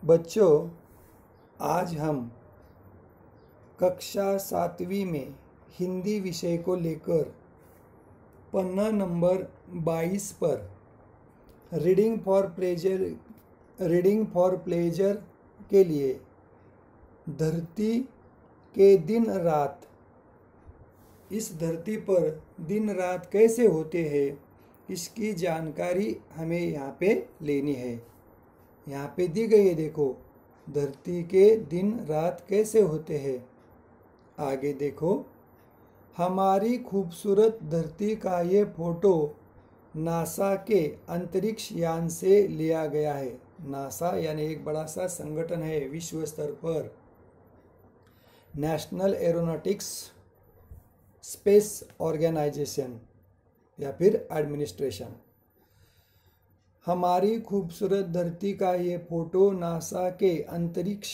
बच्चों, आज हम कक्षा 7वीं में हिंदी विषय को लेकर पन्ना नंबर 22 पर रीडिंग फॉर प्लेजर के लिए धरती के दिन रात, इस धरती पर दिन रात कैसे होते हैं इसकी जानकारी हमें यहाँ पे लेनी है। यहाँ पे दी गई है, देखो धरती के दिन रात कैसे होते हैं। आगे देखो, हमारी खूबसूरत धरती का ये फोटो नासा के अंतरिक्ष यान से लिया गया है। नासा यानी एक बड़ा सा संगठन है विश्व स्तर पर, नेशनल एरोनॉटिक्स स्पेस ऑर्गेनाइजेशन या फिर एडमिनिस्ट्रेशन। हमारी खूबसूरत धरती का ये फोटो नासा के अंतरिक्ष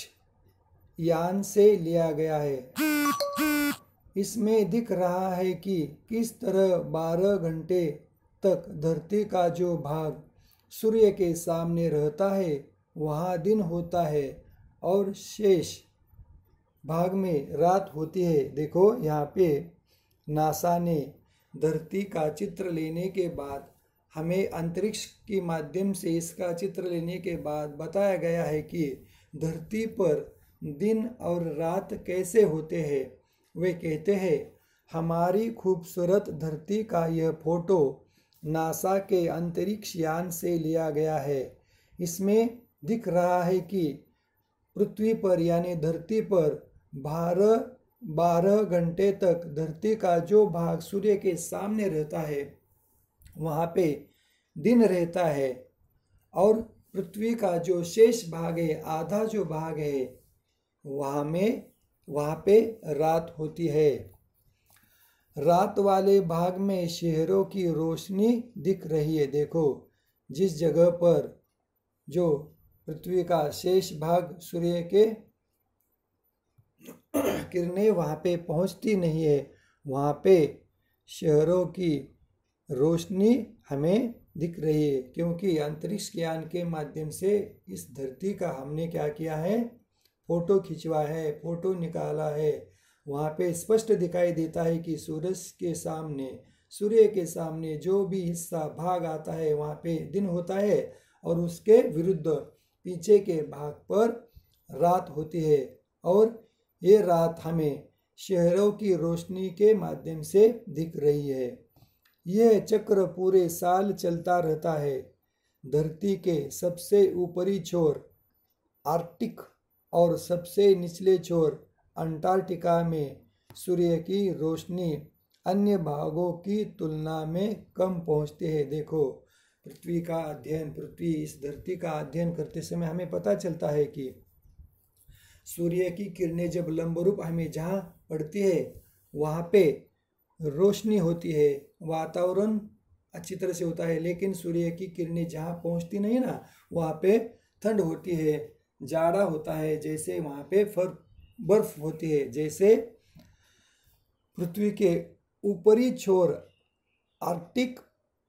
यान से लिया गया है। इसमें दिख रहा है कि किस तरह 12 घंटे तक धरती का जो भाग सूर्य के सामने रहता है वहाँ दिन होता है और शेष भाग में रात होती है। देखो यहाँ पे नासा ने धरती का चित्र लेने के बाद हमें अंतरिक्ष के माध्यम से इसका चित्र लेने के बाद बताया गया है कि धरती पर दिन और रात कैसे होते हैं। वे कहते हैं, हमारी खूबसूरत धरती का यह फोटो नासा के अंतरिक्ष यान से लिया गया है। इसमें दिख रहा है कि पृथ्वी पर यानी धरती पर 12 घंटे तक धरती का जो भाग सूर्य के सामने रहता है वहाँ पे दिन रहता है और पृथ्वी का जो शेष भाग है, आधा जो भाग है, वहाँ पे रात होती है। रात वाले भाग में शहरों की रोशनी दिख रही है। देखो, जिस जगह पर जो पृथ्वी का शेष भाग सूर्य के किरणें वहाँ पे पहुँचती नहीं है, वहाँ पे शहरों की रोशनी हमें दिख रही है, क्योंकि अंतरिक्ष यान के माध्यम से इस धरती का हमने क्या किया है, फोटो खिंचवा है, फोटो निकाला है। वहाँ पे स्पष्ट दिखाई देता है कि सूर्य के सामने जो भी हिस्सा भाग आता है वहाँ पे दिन होता है और उसके विरुद्ध पीछे के भाग पर रात होती है। और ये रात हमें शहरों की रोशनी के माध्यम से दिख रही है। यह चक्र पूरे साल चलता रहता है। धरती के सबसे ऊपरी छोर आर्कटिक और सबसे निचले छोर अंटार्कटिका में सूर्य की रोशनी अन्य भागों की तुलना में कम पहुंचती है। देखो, इस धरती का अध्ययन करते समय हमें पता चलता है कि सूर्य की किरणें जब लंबरूप हमें जहाँ पड़ती है वहाँ पे रोशनी होती है, वातावरण अच्छी तरह से होता है, लेकिन सूर्य की किरणें जहाँ पहुँचती नहीं ना वहाँ पे ठंड होती है, जाड़ा होता है, जैसे वहाँ पे बर्फ होती है। जैसे पृथ्वी के ऊपरी छोर आर्कटिक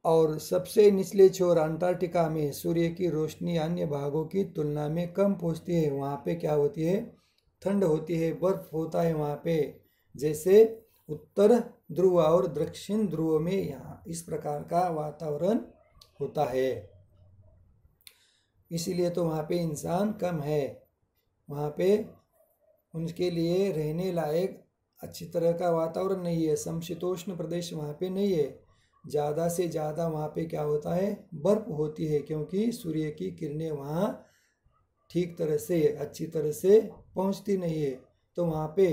और सबसे निचले छोर अंटार्कटिका में सूर्य की रोशनी अन्य भागों की तुलना में कम पहुँचती है। वहाँ पे क्या होती है, ठंड होती है, बर्फ होता है वहाँ पे। जैसे उत्तर ध्रुव और दक्षिण ध्रुव में यहाँ इस प्रकार का वातावरण होता है, इसीलिए तो वहाँ पे इंसान कम है। वहाँ पे उनके लिए रहने लायक अच्छी तरह का वातावरण नहीं है, समशीतोष्ण प्रदेश वहाँ पे नहीं है। ज़्यादा से ज़्यादा वहाँ पे क्या होता है, बर्फ होती है, क्योंकि सूर्य की किरणें वहाँ ठीक तरह से अच्छी तरह से पहुँचती नहीं है। तो वहाँ पे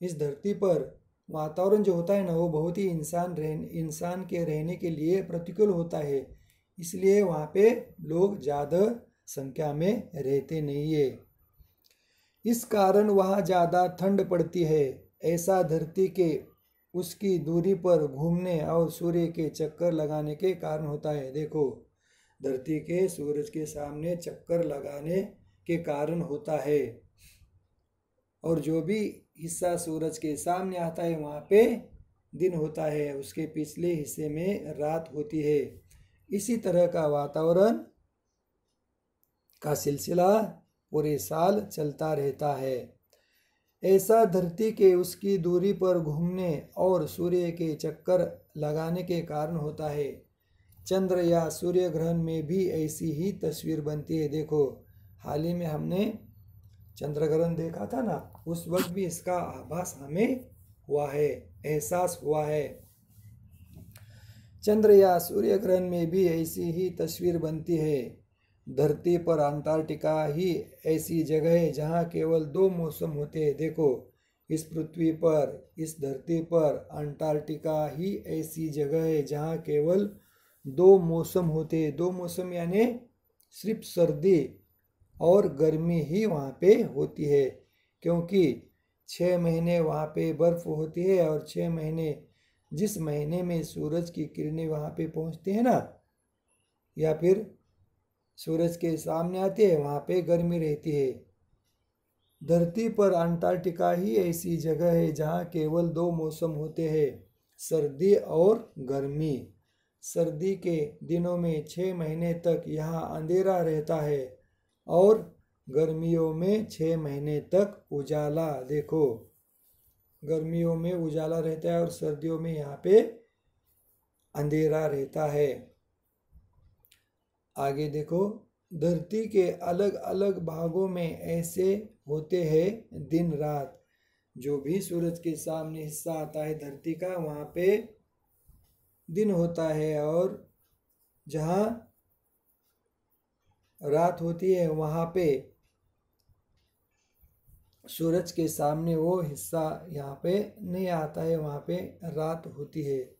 इस धरती पर वातावरण जो होता है ना वो बहुत ही इंसान के रहने के लिए प्रतिकूल होता है, इसलिए वहाँ पे लोग ज़्यादा संख्या में रहते नहीं है। इस कारण वहाँ ज़्यादा ठंड पड़ती है। ऐसा धरती के उसकी दूरी पर घूमने और सूर्य के चक्कर लगाने के कारण होता है। देखो, धरती के सूरज के सामने चक्कर लगाने के कारण होता है, और जो भी हिस्सा सूरज के सामने आता है वहाँ पे दिन होता है, उसके पिछले हिस्से में रात होती है। इसी तरह का वातावरण का सिलसिला पूरे साल चलता रहता है। ऐसा धरती के उसकी दूरी पर घूमने और सूर्य के चक्कर लगाने के कारण होता है। चंद्र या सूर्य ग्रहण में भी ऐसी ही तस्वीर बनती है। देखो, हाल ही में हमने चंद्र ग्रहण देखा था ना, उस वक्त भी इसका आभास हमें हुआ है, एहसास हुआ है। चंद्र या सूर्य ग्रहण में भी ऐसी ही तस्वीर बनती है। धरती पर अंटार्कटिका ही ऐसी जगह है जहाँ केवल 2 मौसम होते हैं। देखो, इस पृथ्वी पर, इस धरती पर अंटार्कटिका ही ऐसी जगह है जहाँ केवल 2 मौसम होते हैं। 2 मौसम यानी सिर्फ सर्दी और गर्मी ही वहाँ पे होती है, क्योंकि 6 महीने वहाँ पे बर्फ होती है और 6 महीने, जिस महीने में सूरज की किरणें वहाँ पे पहुँचती है ना, या फिर सूरज के सामने आती है, वहाँ पे गर्मी रहती है। धरती पर अंटार्कटिका ही ऐसी जगह है जहाँ केवल 2 मौसम होते हैं, सर्दी और गर्मी। सर्दी के दिनों में 6 महीने तक यहाँ अंधेरा रहता है और गर्मियों में 6 महीने तक उजाला। देखो, गर्मियों में उजाला रहता है और सर्दियों में यहाँ पे अंधेरा रहता है। आगे देखो, धरती के अलग अलग भागों में ऐसे होते हैं दिन रात। जो भी सूरज के सामने हिस्सा आता है धरती का, वहाँ पे दिन होता है, और जहाँ रात होती है वहाँ पे सूरज के सामने वो हिस्सा यहाँ पे नहीं आता है, वहाँ पे रात होती है।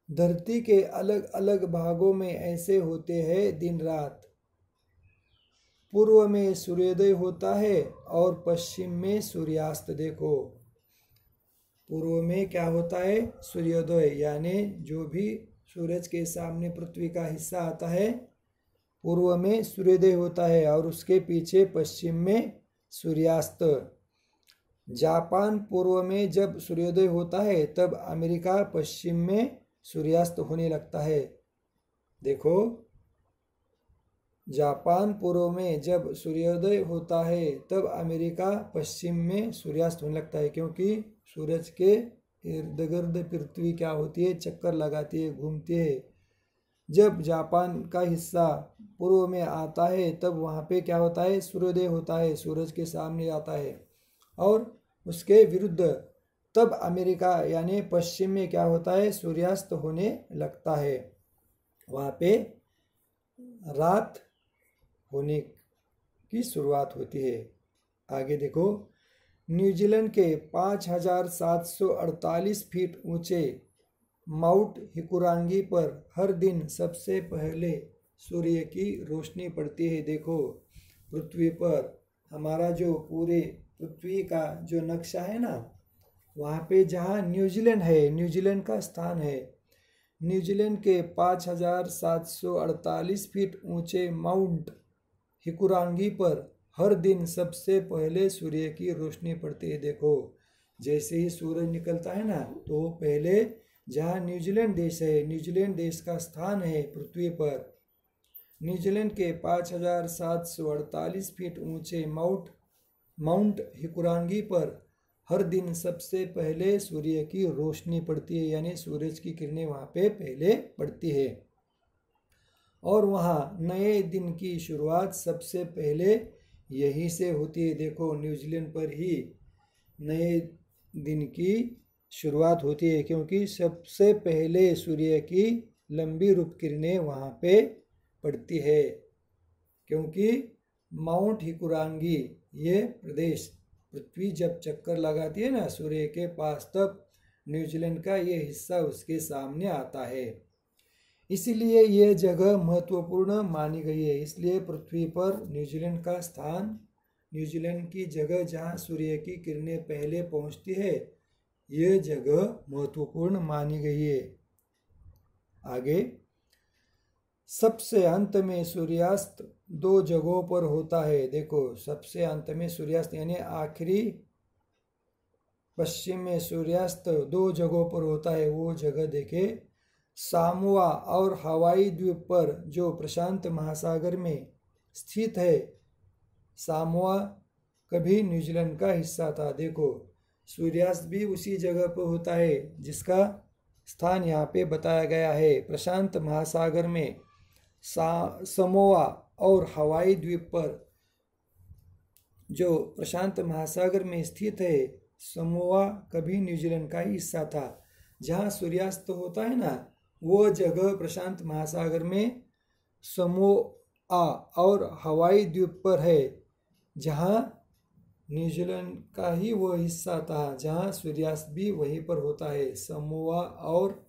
धरती के अलग अलग भागों में ऐसे होते हैं दिन रात। पूर्व में सूर्योदय होता है और पश्चिम में सूर्यास्त। देखो, पूर्व में क्या होता है? सूर्योदय, यानी जो भी सूरज के सामने पृथ्वी का हिस्सा आता है, पूर्व में सूर्योदय होता है और उसके पीछे पश्चिम में सूर्यास्त। जापान पूर्व में जब सूर्योदय होता है, तब अमेरिका पश्चिम में सूर्यास्त होने लगता है। देखो, जापान पूर्व में जब सूर्योदय होता है, तब अमेरिका पश्चिम में सूर्यास्त होने लगता है, क्योंकि सूरज के इर्द गिर्द पृथ्वी क्या होती है? चक्कर लगाती है, घूमती है। जब जापान का हिस्सा पूर्व में आता है, तब वहाँ पे क्या होता है? सूर्योदय होता है, सूरज के सामने आता है, और उसके विरुद्ध तब अमेरिका यानी पश्चिम में क्या होता है? सूर्यास्त होने लगता है। वहाँ पे रात होने की शुरुआत होती है। आगे देखो, न्यूजीलैंड के 5748 फीट ऊंचे माउंट हिकुरांगी पर हर दिन सबसे पहले सूर्य की रोशनी पड़ती है। देखो, पृथ्वी पर हमारा जो पूरे पृथ्वी का जो नक्शा है ना, वहाँ पे जहाँ न्यूजीलैंड है, न्यूजीलैंड का स्थान है, न्यूजीलैंड के 5748 फीट ऊंचे माउंट हिकुरांगी पर हर दिन सबसे पहले सूर्य की रोशनी पड़ती है। देखो, जैसे ही सूरज निकलता है ना, तो पहले जहाँ न्यूजीलैंड देश है, न्यूजीलैंड देश का स्थान है पृथ्वी पर, न्यूजीलैंड के 5748 फीट ऊंचे माउंट हिकुरांगी पर हर दिन सबसे पहले सूर्य की रोशनी पड़ती है, यानी सूरज की किरणें वहाँ पे पहले पड़ती है, और वहाँ नए दिन की शुरुआत सबसे पहले यहीं से होती है। देखो, न्यूजीलैंड पर ही नए दिन की शुरुआत होती है, क्योंकि सबसे पहले सूर्य की लंबी रूप किरणें वहाँ पे पड़ती है। क्योंकि माउंट हिकुरांगी ये प्रदेश, पृथ्वी जब चक्कर लगाती है ना सूर्य के पास, तब न्यूजीलैंड का ये हिस्सा उसके सामने आता है। इसीलिए ये जगह महत्वपूर्ण मानी गई है। इसलिए पृथ्वी पर न्यूजीलैंड का स्थान, न्यूजीलैंड की जगह जहाँ सूर्य की किरणें पहले पहुँचती है, ये जगह महत्वपूर्ण मानी गई है। आगे, सबसे अंत में सूर्यास्त 2 जगहों पर होता है। देखो, सबसे अंत में सूर्यास्त यानी आखिरी पश्चिम में सूर्यास्त 2 जगहों पर होता है। वो जगह देखे, सामोआ और हवाई द्वीप पर, जो प्रशांत महासागर में स्थित है, सामोआ कभी न्यूजीलैंड का हिस्सा था। देखो सूर्यास्त भी उसी जगह पर होता है जिसका स्थान यहाँ पे बताया गया है। प्रशांत महासागर में समोआ और हवाई द्वीप पर, जो प्रशांत महासागर में स्थित है, समोआ कभी न्यूजीलैंड का ही हिस्सा था। जहाँ सूर्यास्त होता है ना, वो जगह प्रशांत महासागर में समोआ और हवाई द्वीप पर है, जहाँ न्यूजीलैंड का ही वो हिस्सा था, जहाँ सूर्यास्त भी वहीं पर होता है, समोआ और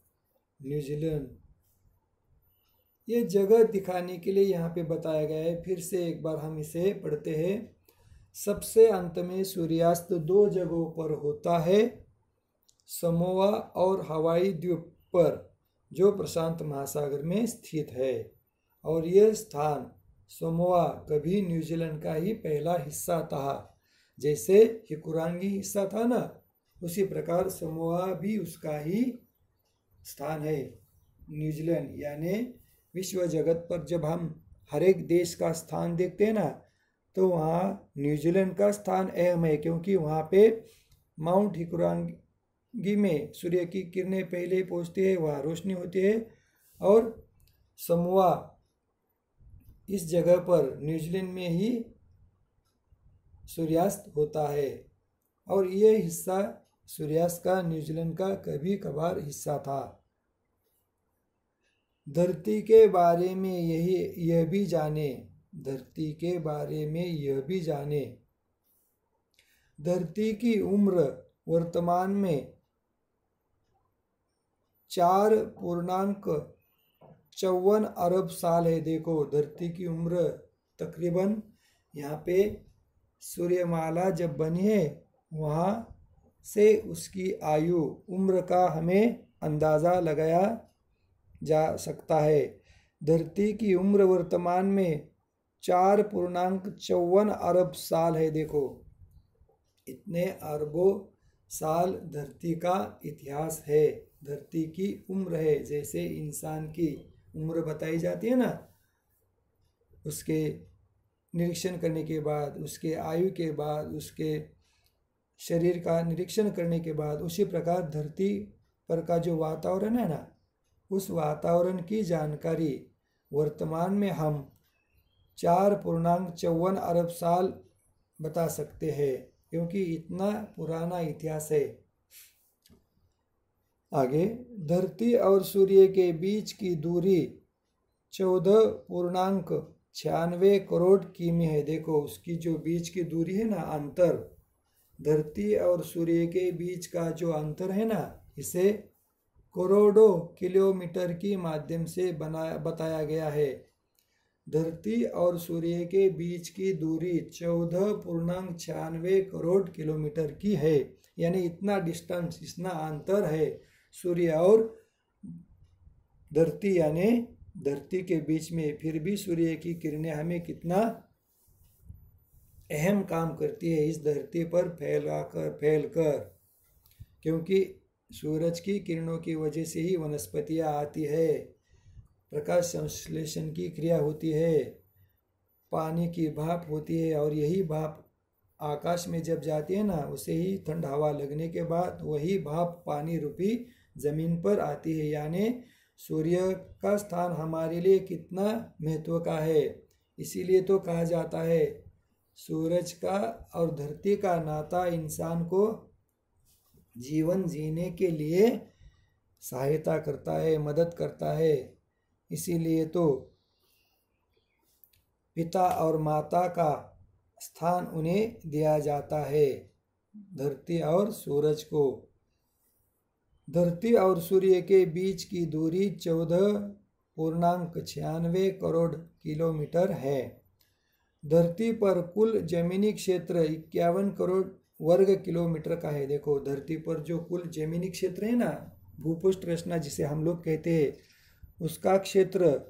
न्यूजीलैंड। ये जगह दिखाने के लिए यहाँ पे बताया गया है। फिर से एक बार हम इसे पढ़ते हैं। सबसे अंत में सूर्यास्त दो जगहों पर होता है, समोआ और हवाई द्वीप पर, जो प्रशांत महासागर में स्थित है। और यह स्थान समोआ कभी न्यूजीलैंड का ही पहला हिस्सा था। जैसे हिकुरांगी हिस्सा था ना, उसी प्रकार समोआ भी उसका ही स्थान है। न्यूजीलैंड यानी विश्व जगत पर जब हम हर एक देश का स्थान देखते हैं ना, तो वहाँ न्यूजीलैंड का स्थान अहम है, क्योंकि वहाँ पे माउंट हिकुरांगी में सूर्य की किरणें पहले पहुँचती है, वहाँ रोशनी होती है। और समोआ इस जगह पर न्यूजीलैंड में ही सूर्यास्त होता है। और यह हिस्सा सूर्यास्त का न्यूजीलैंड का कभी कभार हिस्सा था। धरती के बारे में यह भी जाने, धरती के बारे में यह भी जाने। धरती की उम्र वर्तमान में 4.54 अरब साल है। देखो धरती की उम्र तकरीबन, यहाँ पे सूर्यमाला जब बनी है वहाँ से उसकी आयु उम्र का हमें अंदाज़ा लगाया जा सकता है। धरती की उम्र वर्तमान में 4.54 अरब साल है। देखो इतने अरबों साल धरती का इतिहास है, धरती की उम्र है। जैसे इंसान की उम्र बताई जाती है ना, उसके निरीक्षण करने के बाद, उसके आयु के बाद, उसके शरीर का निरीक्षण करने के बाद, उसी प्रकार धरती पर का जो वातावरण है ना, उस वातावरण की जानकारी वर्तमान में हम 4.54 अरब साल बता सकते हैं, क्योंकि इतना पुराना इतिहास है। आगे, धरती और सूर्य के बीच की दूरी 14.96 करोड़ किमी है। देखो उसकी जो बीच की दूरी है ना, अंतर, धरती और सूर्य के बीच का जो अंतर है ना, इसे करोड़ों किलोमीटर के माध्यम से बताया गया है। धरती और सूर्य के बीच की दूरी 14.96 करोड़ किलोमीटर की है। यानी इतना डिस्टेंस, इतना अंतर है सूर्य और धरती, यानी धरती के बीच में। फिर भी सूर्य की किरणें हमें कितना अहम काम करती है इस धरती पर फैलकर, क्योंकि सूरज की किरणों की वजह से ही वनस्पतियाँ आती है, प्रकाश संश्लेषण की क्रिया होती है, पानी की भाप होती है, और यही भाप आकाश में जब जाती है ना, उसे ही ठंड हवा लगने के बाद वही भाप पानी रूपी जमीन पर आती है। यानी सूर्य का स्थान हमारे लिए कितना महत्व का है। इसीलिए तो कहा जाता है सूरज का और धरती का नाता इंसान को जीवन जीने के लिए सहायता करता है, मदद करता है। इसीलिए तो पिता और माता का स्थान उन्हें दिया जाता है, धरती और सूरज को। धरती और सूर्य के बीच की दूरी 14.96 करोड़ किलोमीटर है। धरती पर कुल जमीनी क्षेत्र 51 करोड़ वर्ग किलोमीटर का है। देखो धरती पर जो कुल जमीनी क्षेत्र है ना, भूपृष्ठ रचना जिसे हम लोग कहते हैं, उसका क्षेत्र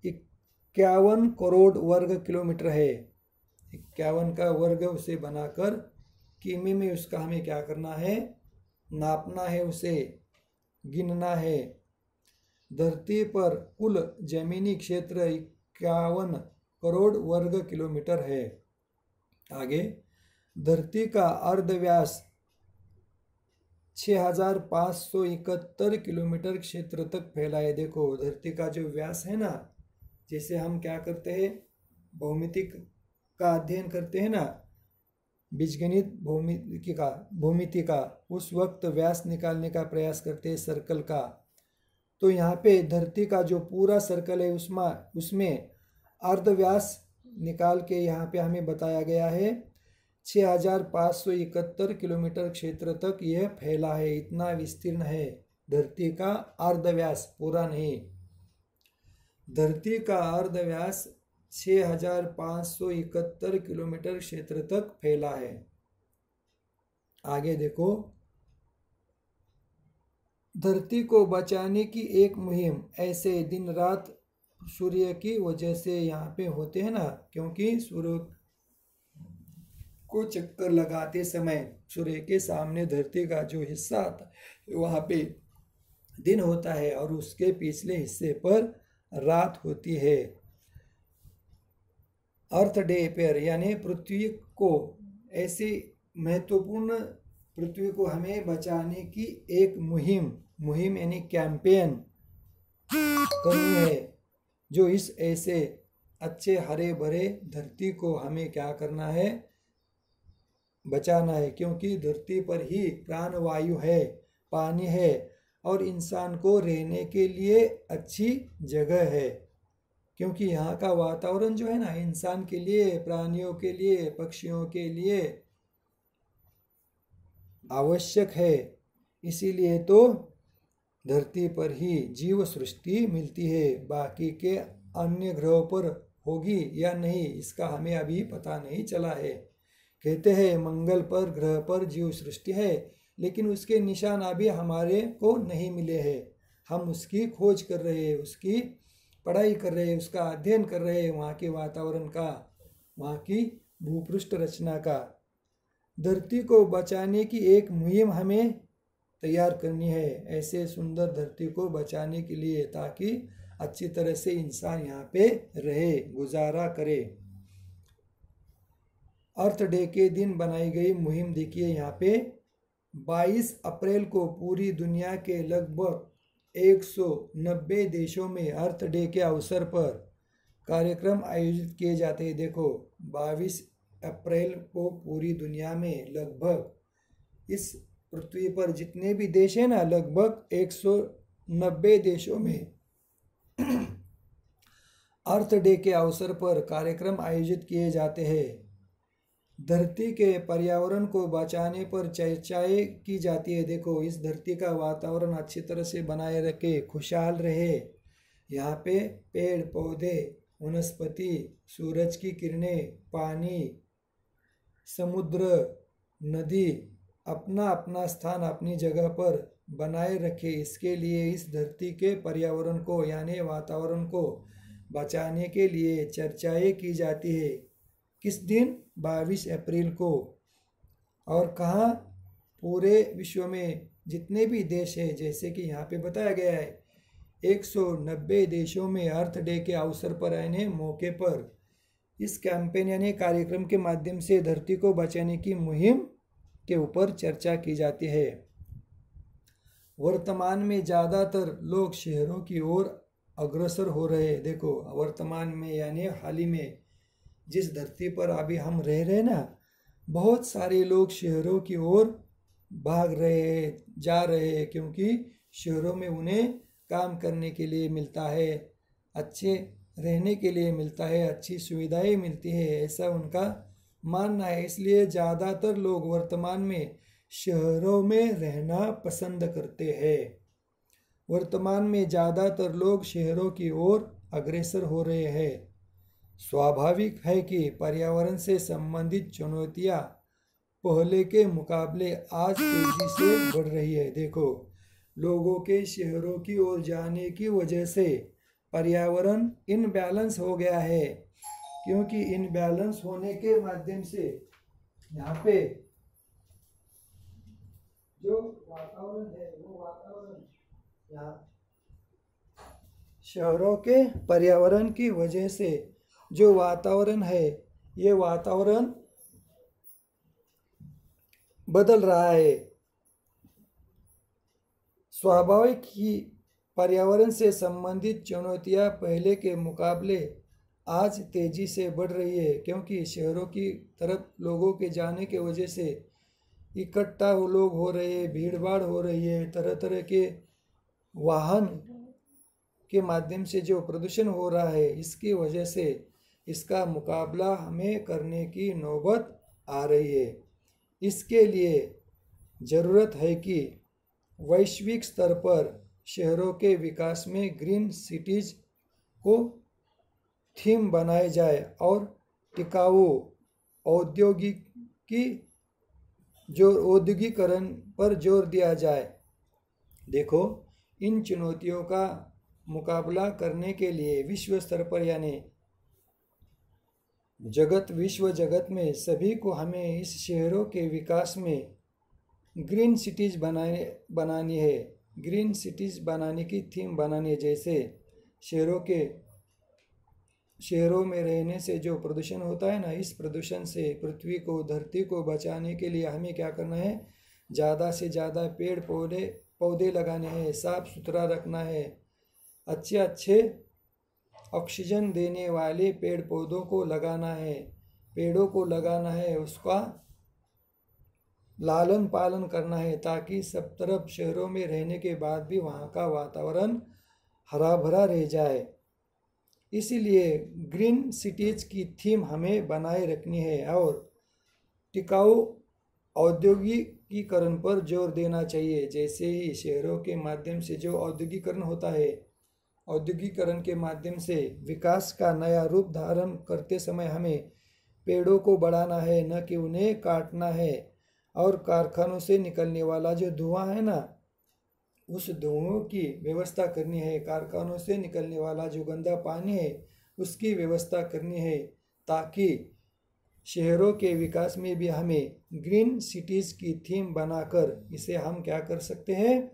51 करोड़ वर्ग किलोमीटर है। 51 का वर्ग उसे बनाकर किमी में उसका हमें क्या करना है, नापना है, उसे गिनना है। धरती पर कुल जमीनी क्षेत्र 51 करोड़ वर्ग किलोमीटर है। आगे, धरती का अर्धव्यास 6571 किलोमीटर क्षेत्र तक फैला है। देखो धरती का जो व्यास है ना, जैसे हम क्या करते हैं, भौमितिक का अध्ययन करते हैं ना, बीजगणित भूमिति का, उस वक्त व्यास निकालने का प्रयास करते हैं सर्कल का। तो यहाँ पे धरती का जो पूरा सर्कल है उसमें अर्धव्यास निकाल के यहाँ पे हमें बताया गया है 6571 किलोमीटर क्षेत्र तक यह फैला है। इतना विस्तीर्ण है धरती का अर्धव्यास, पूरा नहीं। धरती का अर्धव्यास 6571 किलोमीटर क्षेत्र तक फैला है। आगे देखो, धरती को बचाने की एक मुहिम, ऐसे दिन रात सूर्य की वजह से यहाँ पे होते हैं ना, क्योंकि सूर्य को चक्कर लगाते समय सूर्य के सामने धरती का जो हिस्सा आता है वहाँ पे दिन होता है और उसके पिछले हिस्से पर रात होती है। अर्थ डे पर यानी पृथ्वी को, ऐसी महत्वपूर्ण पृथ्वी को हमें बचाने की एक मुहिम यानी कैंपेन करनी है, जो इस ऐसे अच्छे हरे भरे धरती को हमें क्या करना है, बचाना है। क्योंकि धरती पर ही प्राणवायु है, पानी है और इंसान को रहने के लिए अच्छी जगह है। क्योंकि यहाँ का वातावरण जो है ना, इंसान के लिए, प्राणियों के लिए, पक्षियों के लिए आवश्यक है। इसीलिए तो धरती पर ही जीव सृष्टि मिलती है। बाकी के अन्य ग्रहों पर होगी या नहीं, इसका हमें अभी पता नहीं चला है। कहते हैं मंगल पर, ग्रह पर जीव सृष्टि है, लेकिन उसके निशान अभी हमारे को नहीं मिले हैं। हम उसकी खोज कर रहे हैं, उसकी पढ़ाई कर रहे हैं, उसका अध्ययन कर रहे हैं, वहाँ के वातावरण का, वहाँ की भूपृष्ठ रचना का। धरती को बचाने की एक मुहिम हमें तैयार करनी है, ऐसे सुंदर धरती को बचाने के लिए, ताकि अच्छी तरह से इंसान यहाँ पे रहे, गुजारा करे। अर्थ डे के दिन बनाई गई मुहिम देखिए यहाँ पे, 22 अप्रैल को पूरी दुनिया के लगभग 190 देशों में अर्थ डे के अवसर पर कार्यक्रम आयोजित किए जाते हैं। देखो 22 अप्रैल को पूरी दुनिया में लगभग इस पृथ्वी पर जितने भी देश हैं ना, लगभग 190 देशों में अर्थ डे के अवसर पर कार्यक्रम आयोजित किए जाते हैं। धरती के पर्यावरण को बचाने पर चर्चाएं की जाती है। देखो इस धरती का वातावरण अच्छी तरह से बनाए रखे, खुशहाल रहे। यहाँ पे पेड़ पौधे, वनस्पति, सूरज की किरणें, पानी, समुद्र, नदी अपना अपना स्थान अपनी जगह पर बनाए रखे। इसके लिए इस धरती के पर्यावरण को यानी वातावरण को बचाने के लिए चर्चाएं की जाती है। किस दिन? 22 अप्रैल को। और कहाँ? पूरे विश्व में जितने भी देश हैं, जैसे कि यहाँ पे बताया गया है 190 देशों में अर्थ डे के अवसर पर यानी मौके पर इस कैंपेन यानी कार्यक्रम के माध्यम से धरती को बचाने की मुहिम के ऊपर चर्चा की जाती है। वर्तमान में ज़्यादातर लोग शहरों की ओर अग्रसर हो रहे हैं। देखो वर्तमान में यानी हाल ही में जिस धरती पर अभी हम रह रहे हैं ना, बहुत सारे लोग शहरों की ओर भाग रहे हैं, जा रहे हैं, क्योंकि शहरों में उन्हें काम करने के लिए मिलता है, अच्छे रहने के लिए मिलता है, अच्छी सुविधाएं मिलती है, ऐसा उनका मानना है। इसलिए ज़्यादातर लोग वर्तमान में शहरों में रहना पसंद करते हैं। वर्तमान में ज़्यादातर लोग शहरों की ओर अग्रसर हो रहे हैं। स्वाभाविक है कि पर्यावरण से संबंधित चुनौतियां पहले के मुकाबले आज तेजी से बढ़ रही है। देखो लोगों के शहरों की ओर जाने की वजह से पर्यावरण इनबैलेंस हो गया है, क्योंकि इनबैलेंस होने के माध्यम से यहाँ पे जो वातावरण है वो वातावरण यहाँ शहरों के पर्यावरण की वजह से जो वातावरण है ये वातावरण बदल रहा है। स्वाभाविक ही पर्यावरण से संबंधित चुनौतियां पहले के मुकाबले आज तेजी से बढ़ रही है, क्योंकि शहरों की तरफ लोगों के जाने के वजह से इकट्ठा लोग हो रहे हैं, भीड़ भाड़ हो रही है, तरह तरह के वाहन के माध्यम से जो प्रदूषण हो रहा है, इसकी वजह से इसका मुकाबला हमें करने की नौबत आ रही है। इसके लिए ज़रूरत है कि वैश्विक स्तर पर शहरों के विकास में ग्रीन सिटीज को थीम बनाए जाए और टिकाऊ औद्योगिकरण पर जोर दिया जाए। देखो, इन चुनौतियों का मुकाबला करने के लिए विश्व स्तर पर यानी विश्व जगत में सभी को हमें इस शहरों के विकास में ग्रीन सिटीज बनानी है। ग्रीन सिटीज बनाने की थीम बनानी है। जैसे शहरों में रहने से जो प्रदूषण होता है ना, इस प्रदूषण से धरती को बचाने के लिए हमें क्या करना है, ज़्यादा से ज़्यादा पेड़ पौधे लगाने हैं, साफ सुथरा रखना है, अच्छे ऑक्सीजन देने वाले पेड़ पौधों को लगाना है, पेड़ों को लगाना है, उसका लालन पालन करना है, ताकि सब तरफ शहरों में रहने के बाद भी वहाँ का वातावरण हरा भरा रह जाए। इसीलिए ग्रीन सिटीज की थीम हमें बनाए रखनी है और टिकाऊ औद्योगिकीकरण पर जोर देना चाहिए। जैसे ही शहरों के माध्यम से जो औद्योगिकरण होता है, औद्योगिकरण के माध्यम से विकास का नया रूप धारण करते समय हमें पेड़ों को बढ़ाना है, न कि उन्हें काटना है। और कारखानों से निकलने वाला जो धुआं है ना, उस धुओं की व्यवस्था करनी है। कारखानों से निकलने वाला जो गंदा पानी है, उसकी व्यवस्था करनी है, ताकि शहरों के विकास में भी हमें ग्रीन सिटीज की थीम बनाकर इसे हम क्या कर सकते हैं,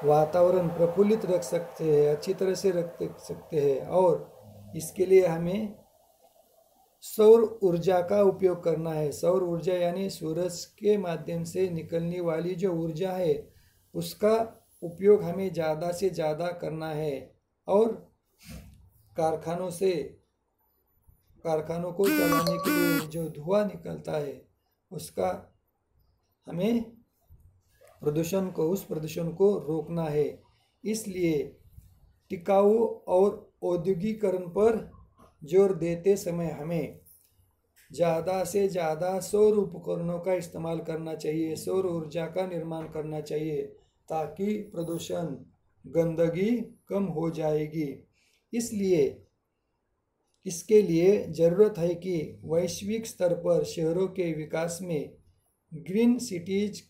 वातावरण प्रफुल्लित रख सकते हैं, अच्छी तरह से रख सकते हैं। और इसके लिए हमें सौर ऊर्जा का उपयोग करना है। सौर ऊर्जा यानी सूरज के माध्यम से निकलने वाली जो ऊर्जा है, उसका उपयोग हमें ज़्यादा से ज़्यादा करना है। और कारखानों को चलाने के लिए जो धुआं निकलता है, उसका हमें उस प्रदूषण को रोकना है। इसलिए टिकाऊ और औद्योगिकरण पर जोर देते समय हमें ज़्यादा से ज़्यादा सौर उपकरणों का इस्तेमाल करना चाहिए, सौर ऊर्जा का निर्माण करना चाहिए, ताकि प्रदूषण गंदगी कम हो जाएगी। इसके लिए ज़रूरत है कि वैश्विक स्तर पर शहरों के विकास में ग्रीन सिटीज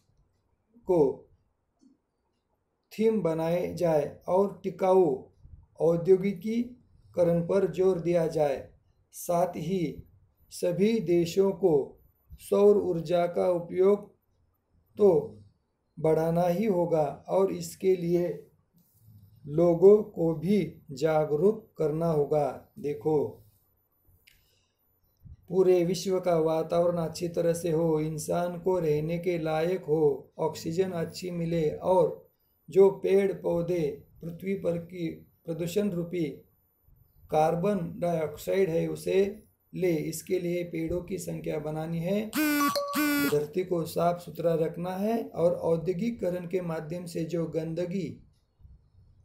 को थीम बनाए जाए और टिकाऊ औद्योगिकीकरण पर जोर दिया जाए। साथ ही सभी देशों को सौर ऊर्जा का उपयोग तो बढ़ाना ही होगा और इसके लिए लोगों को भी जागरूक करना होगा। देखो, पूरे विश्व का वातावरण अच्छी तरह से हो, इंसान को रहने के लायक हो, ऑक्सीजन अच्छी मिले और जो पेड़ पौधे पृथ्वी पर की प्रदूषण रूपी कार्बन डाइऑक्साइड है उसे ले, इसके लिए पेड़ों की संख्या बनानी है, धरती को साफ सुथरा रखना है और औद्योगिकरण के माध्यम से जो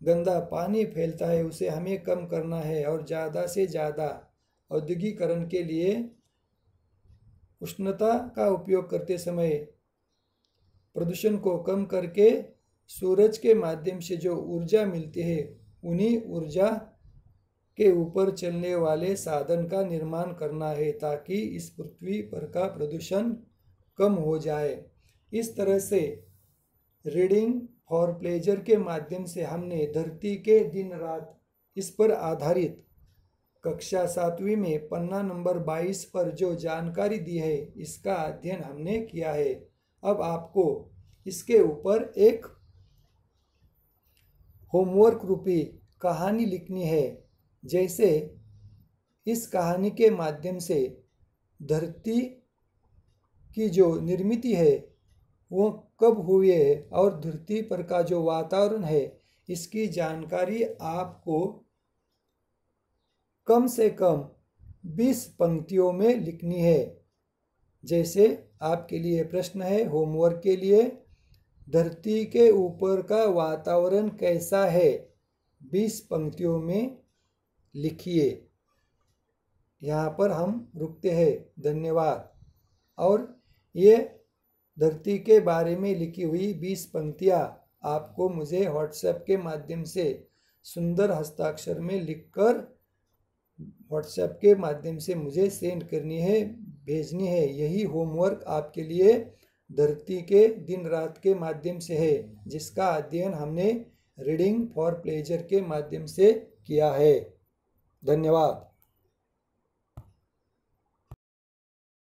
गंदा पानी फैलता है उसे हमें कम करना है। और ज़्यादा से ज़्यादा औद्योगिकरण के लिए उष्णता का उपयोग करते समय प्रदूषण को कम करके सूरज के माध्यम से जो ऊर्जा मिलती है, उन्हीं ऊर्जा के ऊपर चलने वाले साधन का निर्माण करना है, ताकि इस पृथ्वी पर का प्रदूषण कम हो जाए। इस तरह से रीडिंग फॉर प्लेजर के माध्यम से हमने धरती के दिन रात इस पर आधारित कक्षा 7वीं में पन्ना नंबर 22 पर जो जानकारी दी है, इसका अध्ययन हमने किया है। अब आपको इसके ऊपर एक होमवर्क रूपी कहानी लिखनी है। जैसे इस कहानी के माध्यम से धरती की जो निर्मित है वो कब हुई है और धरती पर का जो वातावरण है इसकी जानकारी आपको कम से कम 20 पंक्तियों में लिखनी है। जैसे आपके लिए प्रश्न है होमवर्क के लिए, धरती के ऊपर का वातावरण कैसा है, 20 पंक्तियों में लिखिए। यहाँ पर हम रुकते हैं, धन्यवाद। और ये धरती के बारे में लिखी हुई 20 पंक्तियाँ आपको मुझे व्हाट्सएप के माध्यम से सुंदर हस्ताक्षर में लिखकर व्हाट्सएप के माध्यम से मुझे सेंड करनी है, भेजनी है। यही होमवर्क आपके लिए धरती के दिन रात के माध्यम से है, जिसका अध्ययन हमने रीडिंग फॉर प्लेजर के माध्यम से किया है। धन्यवाद।